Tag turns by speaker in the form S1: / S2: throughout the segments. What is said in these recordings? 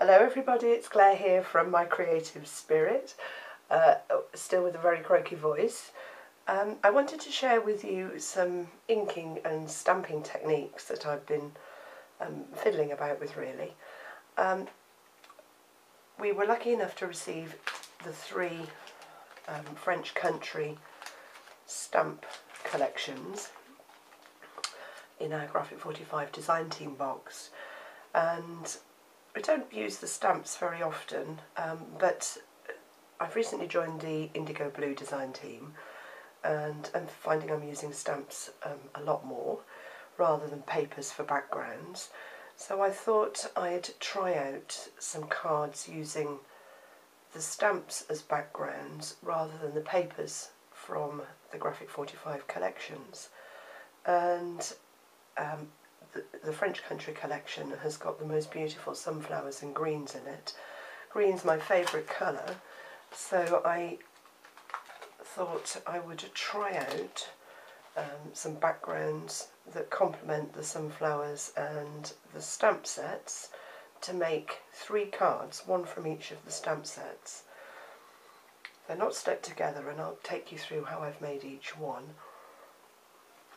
S1: Hello everybody, it's Claire here from My Creative Spirit, still with a very croaky voice. I wanted to share with you some inking and stamping techniques that I've been fiddling about with really. We were lucky enough to receive the three French country stamp collections in our Graphic 45 design team box, and I don't use the stamps very often, but I've recently joined the Indigo Blue design team and I'm finding I'm using stamps a lot more rather than papers for backgrounds. So I thought I'd try out some cards using the stamps as backgrounds rather than the papers from the Graphic 45 collections. And the French country collection has got the most beautiful sunflowers and greens in it. Green's my favourite colour, so I thought I would try out some backgrounds that complement the sunflowers and the stamp sets to make three cards, one from each of the stamp sets. They're not stuck together and I'll take you through how I've made each one.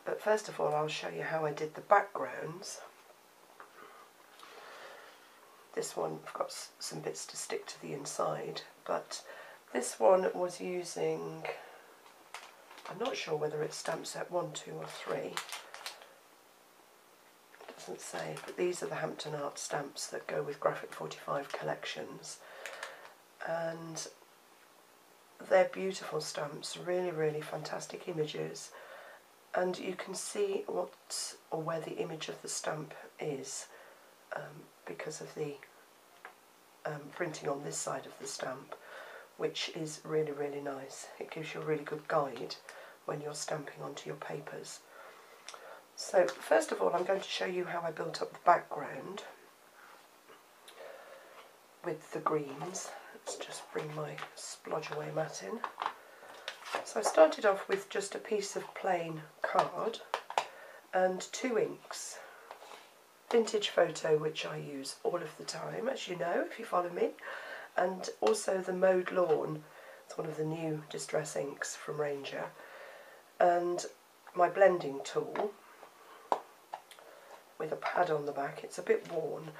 S1: But first of all, I'll show you how I did the backgrounds. This one, I've got some bits to stick to the inside, but this one was using, I'm not sure whether it's stamp set 1, 2 or 3. It doesn't say, but these are the Hampton Art stamps that go with Graphic 45 collections. And they're beautiful stamps, really, really fantastic images. And you can see what or where the image of the stamp is because of the printing on this side of the stamp, which is really, really nice. It gives you a really good guide when you're stamping onto your papers. So first of all, I'm going to show you how I built up the background with the greens. Let's just bring my splodge away mat in. So I started off with just a piece of plain card and 2 inks. Vintage Photo, which I use all of the time, as you know, if you follow me, and also the Mowed Lawn. It's one of the new distress inks from Ranger. And my blending tool with a pad on the back. It's a bit worn,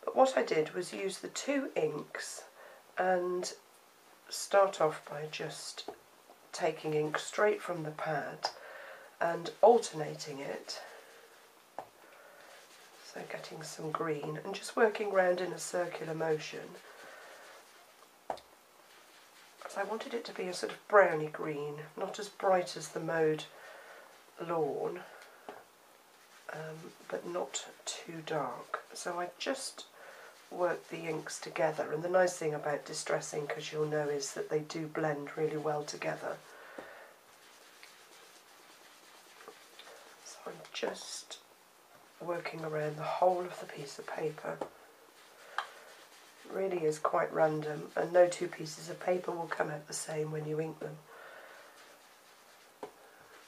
S1: but what I did was use the 2 inks and start off by just taking ink straight from the pad and alternating it, so getting some green and just working round in a circular motion. So I wanted it to be a sort of browny green, not as bright as the Mowed Lawn, but not too dark. So I just work the inks together, and the nice thing about distress ink, as you'll know, is that they do blend really well together. So I'm just working around the whole of the piece of paper. It really is quite random, and no 2 pieces of paper will come out the same when you ink them.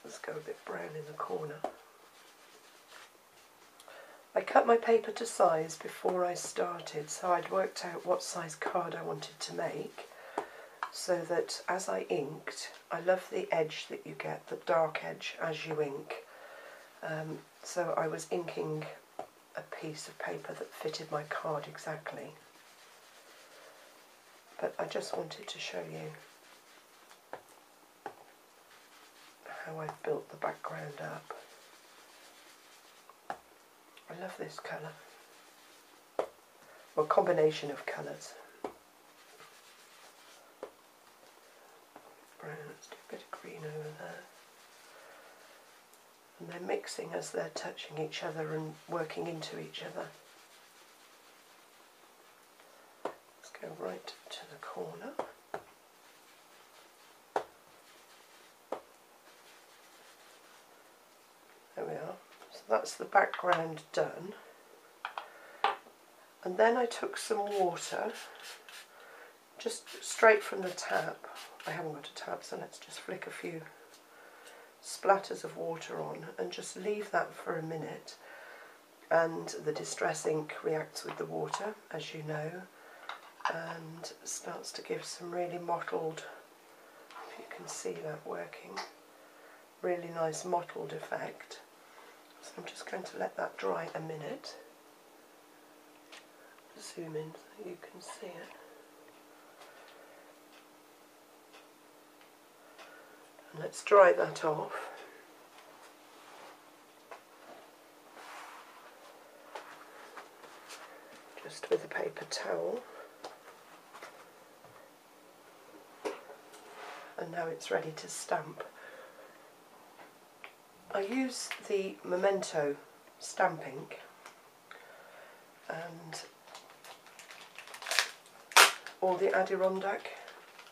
S1: Let's go a bit brown in the corner. I cut my paper to size before I started, so I'd worked out what size card I wanted to make, so that as I inked, I love the edge that you get, the dark edge as you ink. So I was inking a piece of paper that fitted my card exactly. But I just wanted to show you how I've built the background up. I love this colour, well, combination of colours. Brown, let's do a bit of green over there. And they're mixing as they're touching each other and working into each other. Let's go right to the corner. There we are. So that's the background done. And then I took some water, just straight from the tap. I haven't got a tap, so let's just flick a few splatters of water on and just leave that for a minute. And the distress ink reacts with the water, as you know, and starts to give some really mottled, if you can see that working, really nice mottled effect. So I'm just going to let that dry a minute. Zoom in so you can see it. And let's dry that off. Just with a paper towel. And now it's ready to stamp. I use the Memento stamp ink, and or the Adirondack,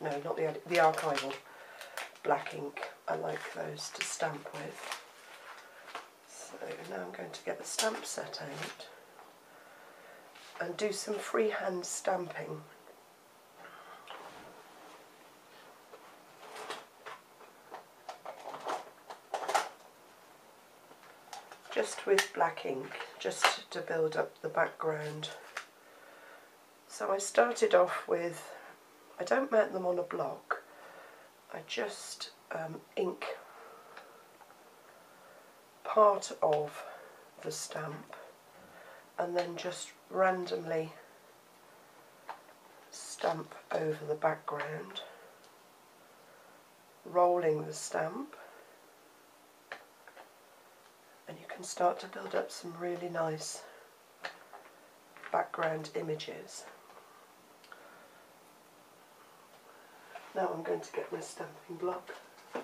S1: no, not the archival black ink. I like those to stamp with. So now I'm going to get the stamp set out and do some freehand stamping. Just with black ink, just to build up the background. So I started off with, I don't mount them on a block, I just ink part of the stamp and then just randomly stamp over the background, rolling the stamp, and you can start to build up some really nice background images. Now I'm going to get my stamping block. I'm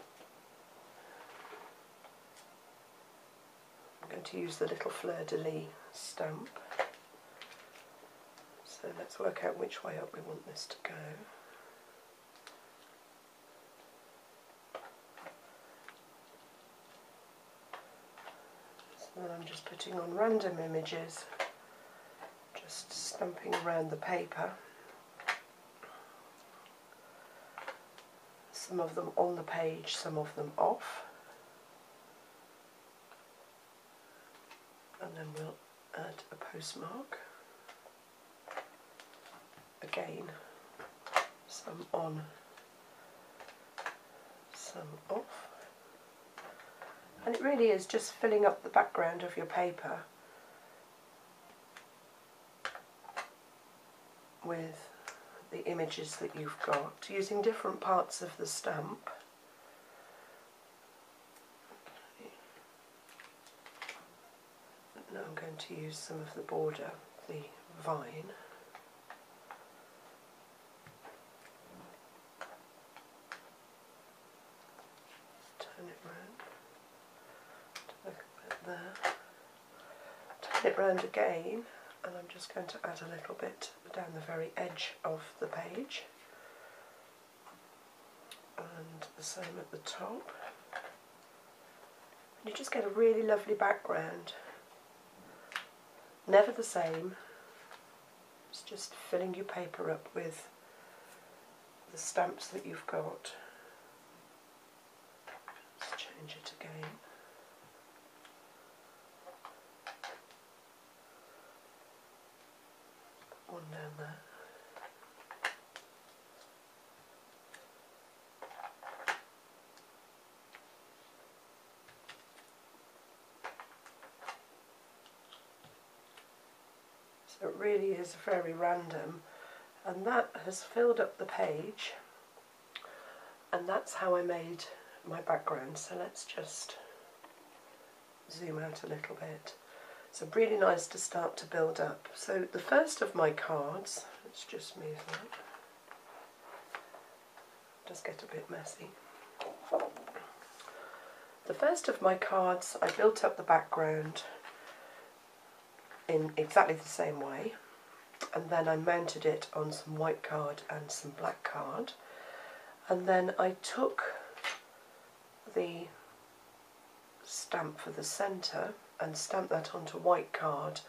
S1: going to use the little fleur-de-lis stamp. So let's work out which way up we want this to go. So then I'm just putting on random images, just stamping around the paper. Some of them on the page, some of them off. And then we'll add a postmark. Again, some on, some off. And it really is just filling up the background of your paper with the images that you've got, using different parts of the stamp. Now I'm going to use some of the border, the vine. Turn it round, a little bit there. Turn it round again, and I'm just going to add a little bit down the very edge of the page, and the same at the top. And you just get a really lovely background. Never the same. It's just filling your paper up with the stamps that you've got. Let's change it again. One down there. So it really is very random, and that has filled up the page, and that's how I made my background. So let's just zoom out a little bit. So really nice to start to build up. So the first of my cards, let's just move that, just get a bit messy. The first of my cards, I built up the background in exactly the same way, and then I mounted it on some white card and some black card, and then I took the stamp for the centre and stamped that onto white card,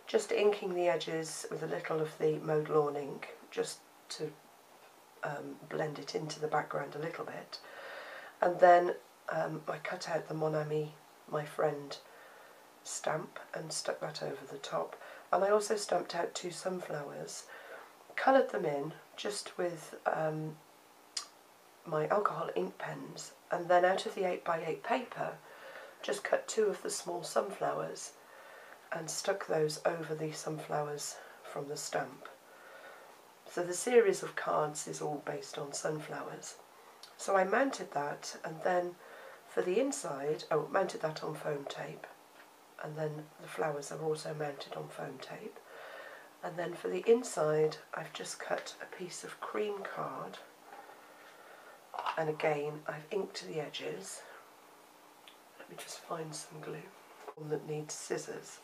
S1: just inking the edges with a little of the Mode Lawn ink, just to blend it into the background a little bit. And then I cut out the Mon Ami, my friend, stamp and stuck that over the top. And I also stamped out 2 sunflowers, coloured them in just with my alcohol ink pens, and then out of the 8x8 paper just cut 2 of the small sunflowers and stuck those over the sunflowers from the stamp. So the series of cards is all based on sunflowers. So I mounted that, and then for the inside, mounted that on foam tape, and then the flowers are also mounted on foam tape. And then for the inside, I've just cut a piece of cream card, and again I've inked the edges. Let me just find some glue. One that needs scissors.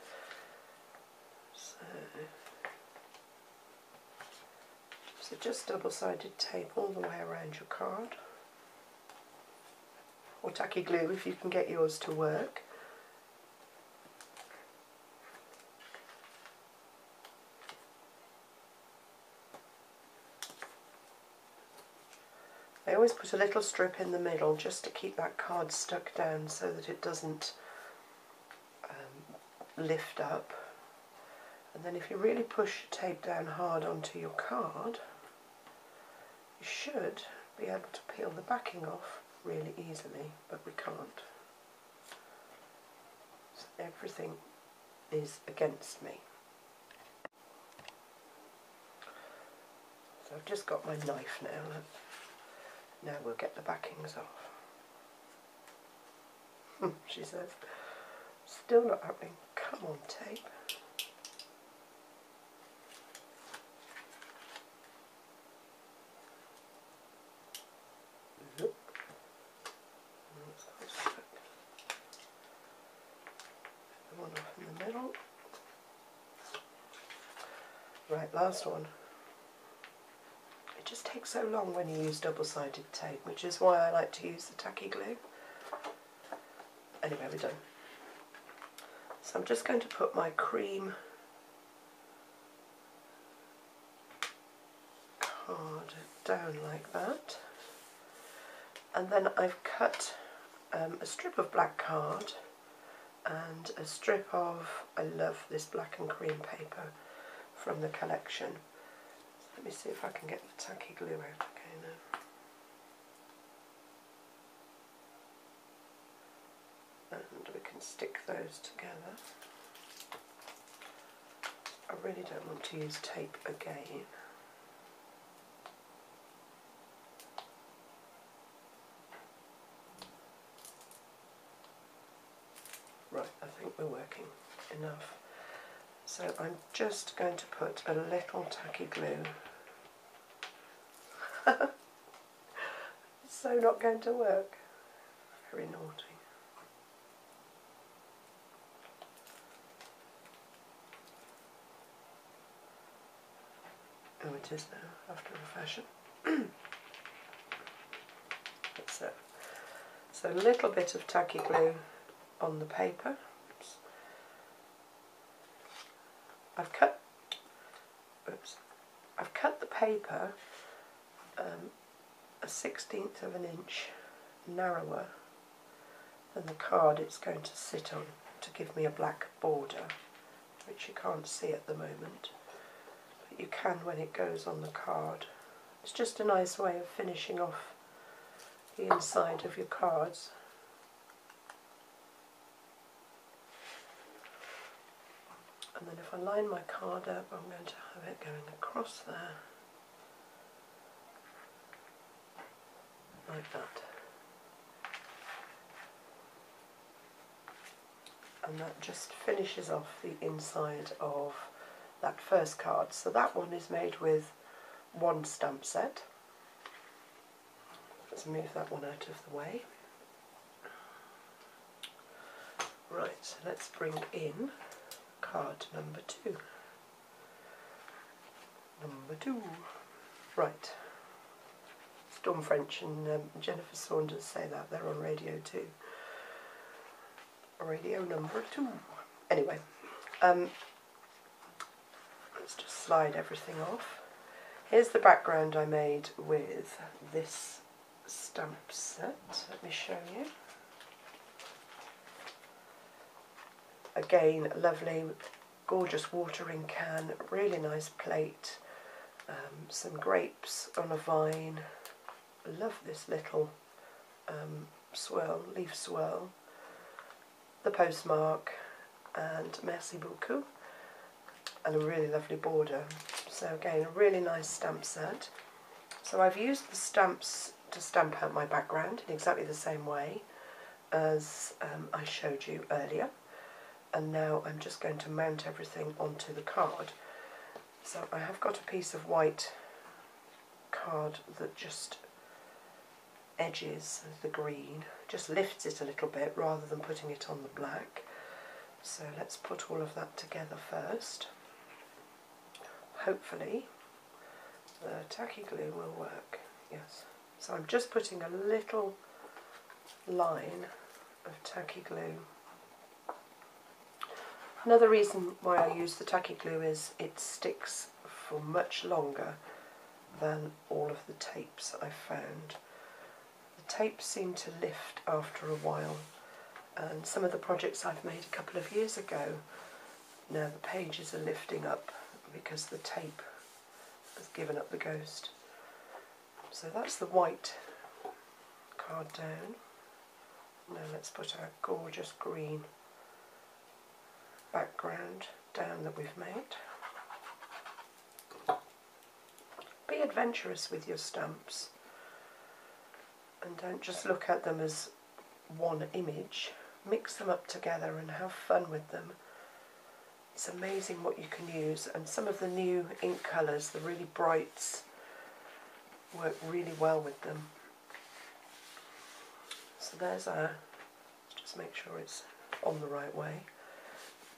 S1: So just double-sided tape all the way around your card, or tacky glue if you can get yours to work. I always put a little strip in the middle just to keep that card stuck down so that it doesn't lift up. And then if you really push your tape down hard onto your card, you should be able to peel the backing off really easily, but we can't. So everything is against me. So I've just got my knife now. Now we'll get the backings off. She says, still not happening. Come on, tape. One off in the middle. Right, last one. It just takes so long when you use double-sided tape, which is why I like to use the tacky glue. Anyway, we're done. So I'm just going to put my cream card down like that. And then I've cut a strip of black card and a strip of, I love this black and cream paper from the collection. So let me see if I can get the tacky glue out okay now. And we can stick those together. I really don't want to use tape again. Right, I think we're working enough. So I'm just going to put a little tacky glue. It's so not going to work. Very naughty. Oh, it is now, after a fashion. That's it. So a little bit of tacky glue on the paper. Oops. I've cut the paper a 1/16 of an inch narrower than the card it's going to sit on to give me a black border, which you can't see at the moment, but you can when it goes on the card. It's just a nice way of finishing off the inside of your cards. And then if I line my card up, I'm going to have it going across there, like that. And that just finishes off the inside of that first card. So that one is made with one stamp set. Let's move that one out of the way. Right, so let's bring in card number 2. Number 2. Right. Storm French and Jennifer Saunders say that. They're on Radio 2. Radio number 2. Anyway, let's just slide everything off. Here's the background I made with this stamp set. Let me show you. Again, lovely, gorgeous watering can, really nice plate, some grapes on a vine. I love this little swirl, leaf swirl, the postmark, and merci beaucoup, and a really lovely border. So again, a really nice stamp set. So I've used the stamps to stamp out my background in exactly the same way as I showed you earlier, and now I'm just going to mount everything onto the card. So I have got a piece of white card that just edges the green, just lifts it a little bit rather than putting it on the black. So let's put all of that together first. Hopefully the tacky glue will work. Yes. So I'm just putting a little line of tacky glue. Another reason why I use the tacky glue is it sticks for much longer than all of the tapes I've found. The tapes seem to lift after a while, and some of the projects I've made a couple of years ago, now the pages are lifting up because the tape has given up the ghost. So that's the white card down. Now let's put our gorgeous green background down that we've made. Be adventurous with your stamps and don't just look at them as one image. Mix them up together and have fun with them. It's amazing what you can use, and some of the new ink colours, the really brights, work really well with them. So there's our, just make sure it's on the right way.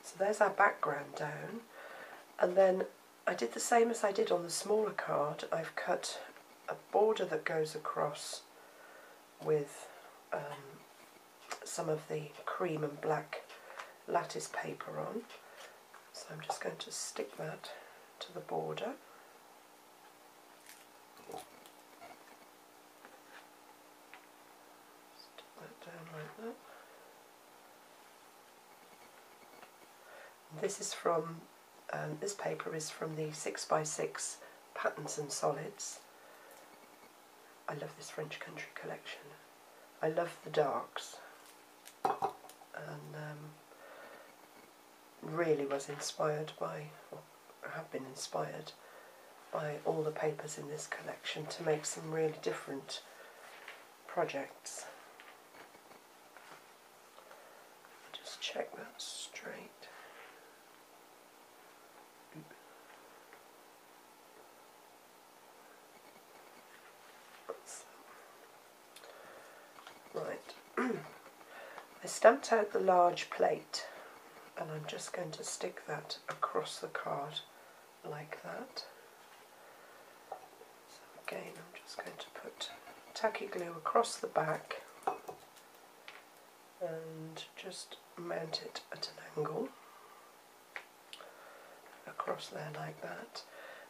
S1: So there's our background down, and then I did the same as I did on the smaller card. I've cut a border that goes across with some of the cream and black lattice paper on. So I'm just going to stick that to the border. Stick that down like that. This is from, this paper is from the 6x6 Patterns and Solids. I love this French country collection. I love the darks, and really was inspired by, or have been inspired by all the papers in this collection to make some really different projects. Just check that straight. Right, I stamped out the large plate, and I'm just going to stick that across the card like that. So again, I'm just going to put tacky glue across the back and just mount it at an angle across there like that.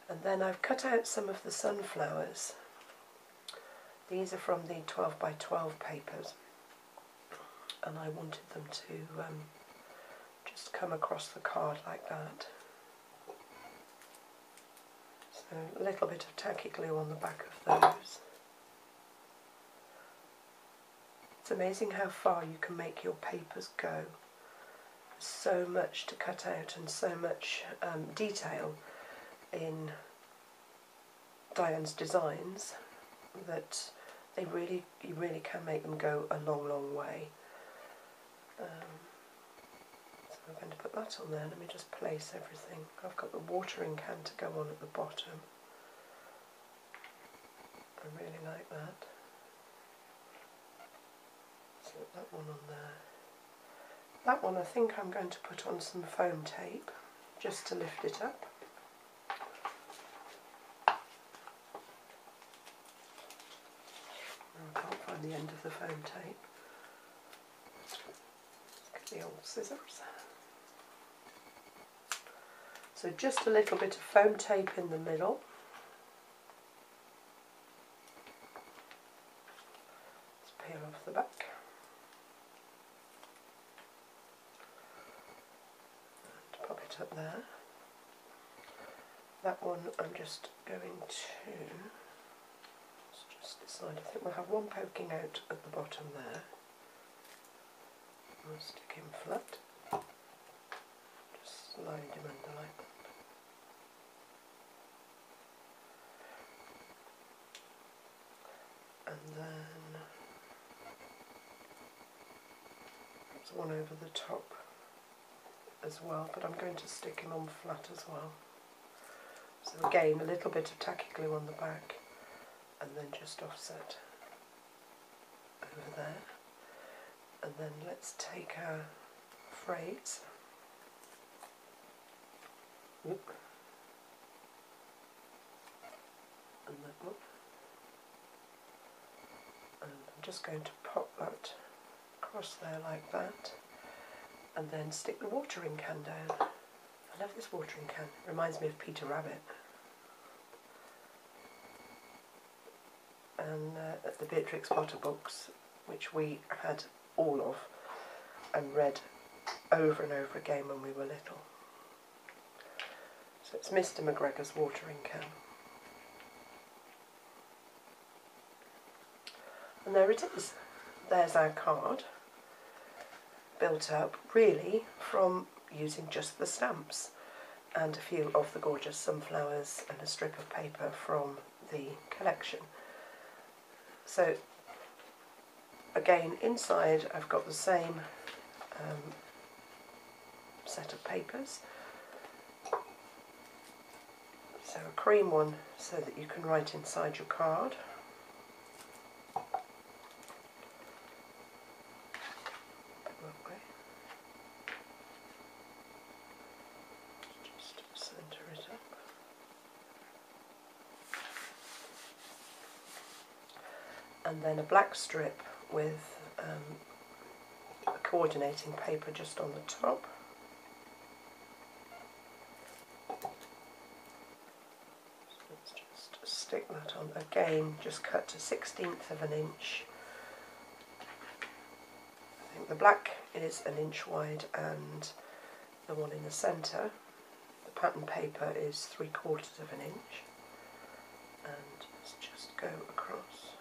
S1: And then I've cut out some of the sunflowers. These are from the 12x12 papers, and I wanted them to just come across the card like that. So a little bit of tacky glue on the back of those. It's amazing how far you can make your papers go. There's so much to cut out and so much detail in Diane's designs that you really can make them go a long, long way. So I'm going to put that on there. Let me just place everything. I've got the watering can to go on at the bottom. I really like that. Slip that one on there. That one I think I'm going to put on some foam tape just to lift it up. I can't find the end of the foam tape. Let's get the old scissors. So just a little bit of foam tape in the middle. Let's peel off the back. And pop it up there. That one I'm just going to, let's just decide, I think we'll have one poking out at the bottom there. I'll stick him flat, just slide him under like that. And then there's one over the top as well, but I'm going to stick him on flat as well. So again, a little bit of tacky glue on the back and then just offset over there. And then let's take our phrase. And that one. And I'm just going to pop that across there like that, and then stick the watering can down. I love this watering can, it reminds me of Peter Rabbit. And the Beatrix Potter books, which we had all of and read over and over again when we were little. So it's Mr. McGregor's watering can. And there it is. There's our card, built up really from using just the stamps and a few of the gorgeous sunflowers and a strip of paper from the collection. So again, inside I've got the same set of papers. So a cream one so that you can write inside your card. Just centre it up. And then a black strip with a coordinating paper just on the top. So let's just stick that on again, just cut to 1/16 of an inch. I think the black is an inch wide and the one in the centre, the pattern paper, is 3/4 of an inch. And let's just go across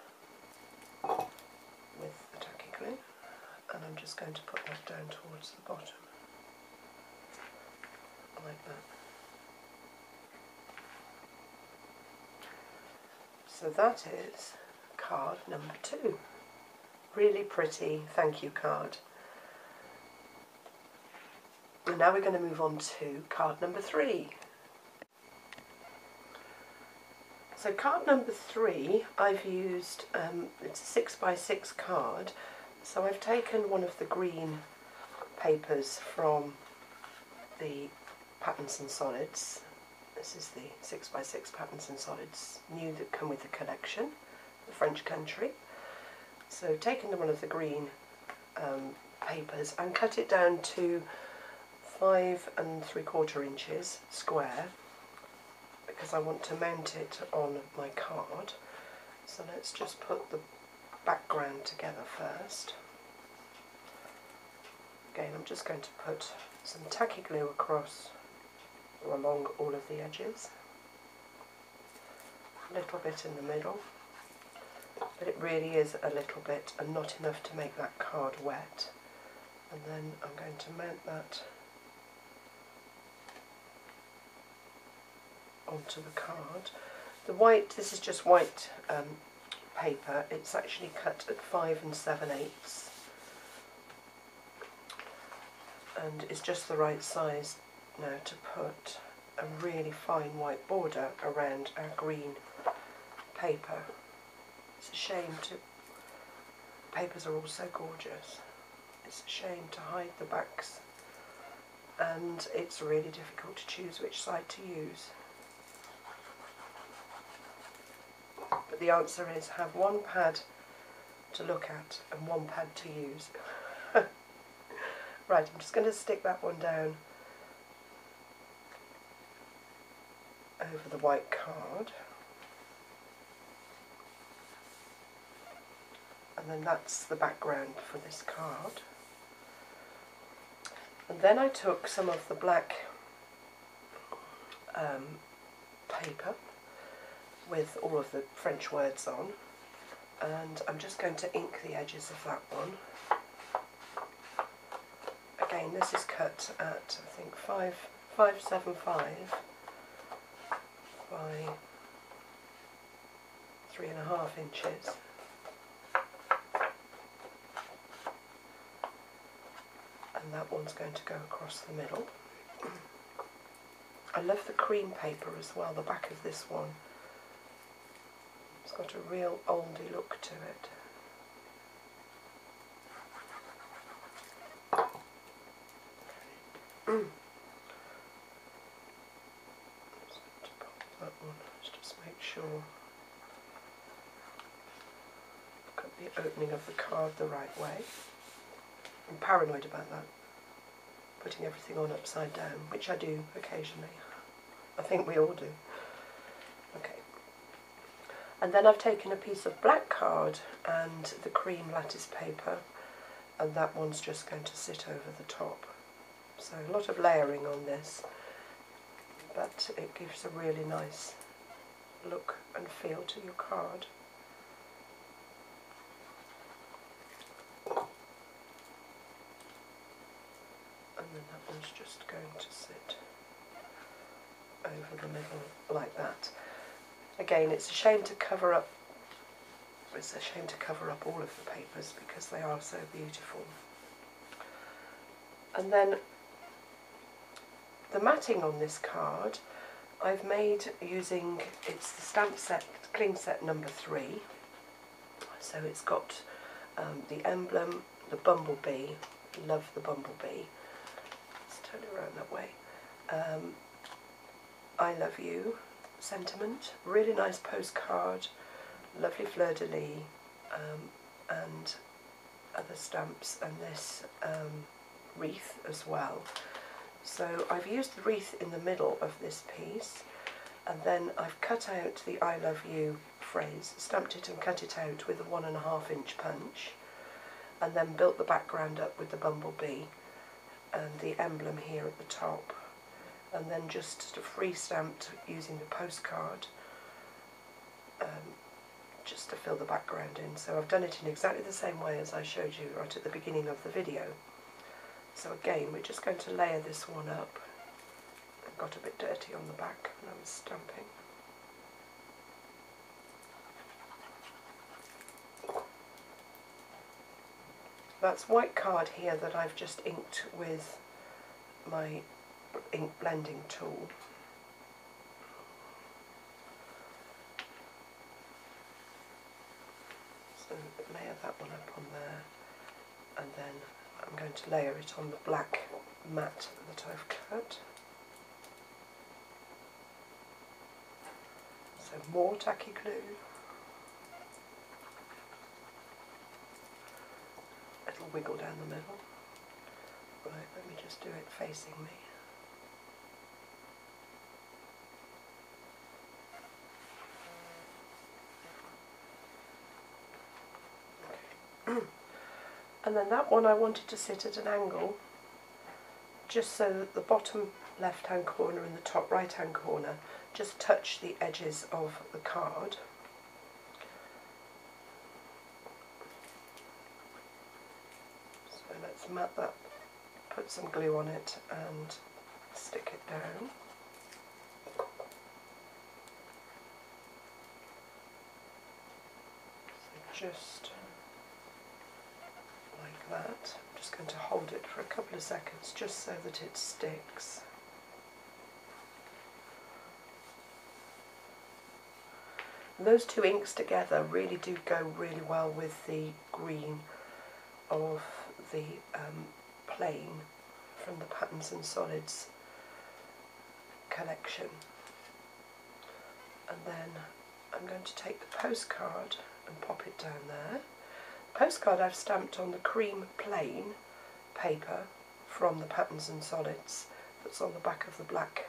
S1: with the tacky glue, and I'm just going to put that down towards the bottom, like that. So that is card number 2. Really pretty thank you card. And now we're going to move on to card number 3. So card number 3 I've used, it's a 6x6 card, so I've taken one of the green papers from the Patterns and Solids. This is the 6x6 Patterns and Solids new that come with the collection, the French country. So taken one of the green papers and cut it down to 5 3/4 inches square, because I want to mount it on my card. So let's just put the background together first. Again, I'm just going to put some tacky glue across or along all of the edges, a little bit in the middle, but it really is a little bit and not enough to make that card wet. And then I'm going to mount that onto the card. The white, this is just white paper, it's actually cut at 5 7/8, and it's just the right size now to put a really fine white border around our green paper. It's a shame to, papers are all so gorgeous, it's a shame to hide the backs, and it's really difficult to choose which side to use. But the answer is have one pad to look at and one pad to use. Right, I'm just going to stick that one down over the white card. And then that's the background for this card. And then I took some of the black paper with all of the French words on, and I'm just going to ink the edges of that one. Again, this is cut at, I think, 575 by 3.5 inches. And that one's going to go across the middle. I love the cream paper as well, the back of this one. It's got a real oldie look to it. Just pop that one, let's just make sure I've got the opening of the card the right way. I'm paranoid about that, putting everything on upside down, which I do occasionally. I think we all do. Okay. And then I've taken a piece of black card and the cream lattice paper, and that one's just going to sit over the top. So a lot of layering on this, but it gives a really nice look and feel to your card. And then that one's just going to sit over the middle like that. Again, it's a shame to cover up all of the papers because they are so beautiful. And then the matting on this card I've made using, it's the stamp set, cling set number 3. So it's got the emblem, the bumblebee, love the bumblebee. Let's turn it around that way. I love you sentiment, really nice postcard, lovely fleur-de-lis, and other stamps, and this wreath as well. So I've used the wreath in the middle of this piece, and then I've cut out the I love you phrase, stamped it and cut it out with a 1.5 inch punch, and then built the background up with the bumblebee and the emblem here at the top, and then just sort of free stamped using the postcard just to fill the background in. So I've done it in exactly the same way as I showed you right at the beginning of the video. So again, we're just going to layer this one up. It got a bit dirty on the back when I was stamping. That's white card here that I've just inked with my ink blending tool. So layer that one up on there, and then I'm going to layer it on the black mat that I've cut. So more tacky glue. It'll wiggle down the middle. Right, let me just do it facing me. Okay. And then that one I wanted to sit at an angle, just so that the bottom left hand corner and the top right hand corner just touch the edges of the card. So let's mat that, put some glue on it and stick it down. So just like that. I'm just going to hold it for a couple of seconds just so that it sticks. And those two inks together really do go really well with the green of the plain from the Patterns and Solids collection. And then I'm going to take the postcard and pop it down there. Postcard I've stamped on the cream plain paper from the Patterns and Solids that's on the back of the black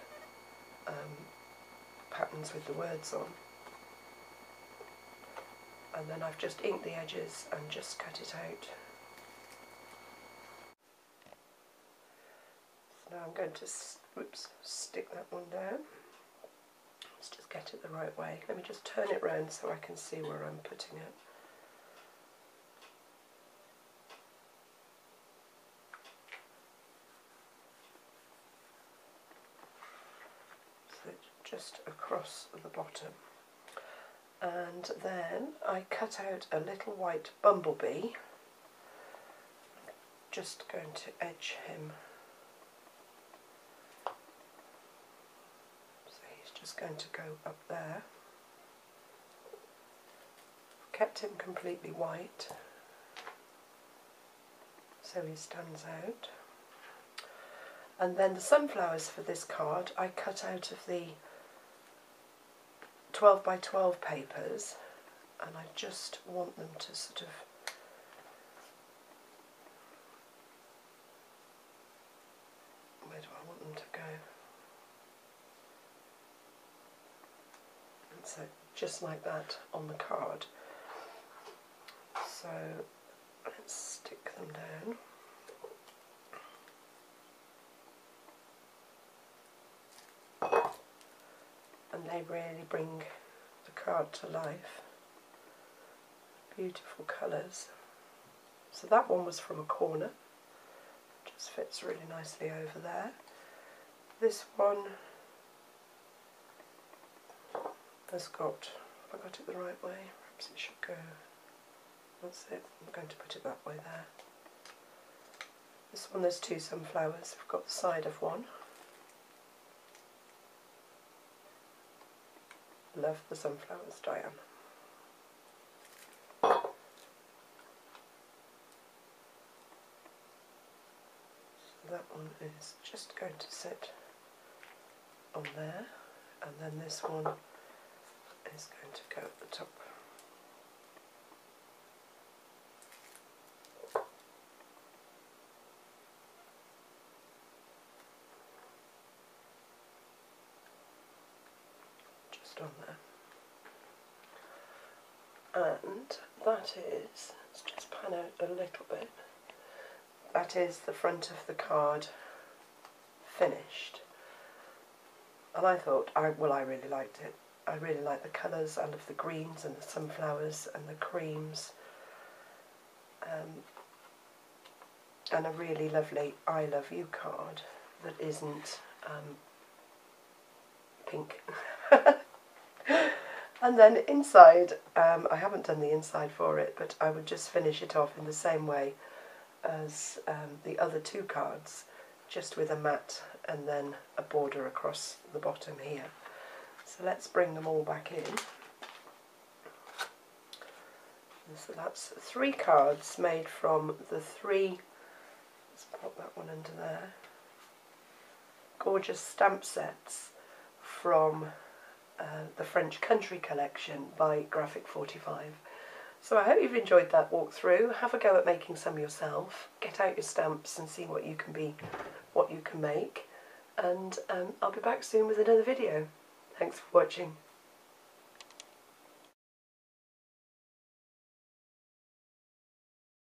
S1: patterns with the words on. And then I've just inked the edges and just cut it out. So now I'm going to stick that one down. Let's just get it the right way. Let me just turn it round so I can see where I'm putting it. So just across the bottom. And then I cut out a little white bumblebee. Just going to edge him. So he's just going to go up there. Kept him completely white, so he stands out. And then the sunflowers for this card I cut out of the 12 by 12 papers, and I just want them to sort of where do I want them to go? And so just like that on the card. So let's stick them down. And they really bring the card to life. Beautiful colours. So that one was from a corner. Just fits really nicely over there. This one has got, have I got it the right way? Perhaps it should go, that's it, I'm going to put it that way there. This one there's two sunflowers, I've got the side of one. Love the sunflowers, Diane. So that one is just going to sit on there, and then this one is going to go at the top. Just on there. And that is, let's just pan out a little bit, that is the front of the card finished. And I thought, I really liked it. I really like the colours. I love the greens and the sunflowers and the creams. And a really lovely I love you card that isn't pink. And then inside, I haven't done the inside for it, but I would just finish it off in the same way as the other two cards, just with a mat and then a border across the bottom here. So let's bring them all back in. And so that's 3 cards made from the 3, let's pop that one under there, gorgeous stamp sets from the French Country collection by Graphic 45. So I hope you've enjoyed that walkthrough. Have a go at making some yourself. Get out your stamps and see what you can make. And I'll be back soon with another video. Thanks for watching.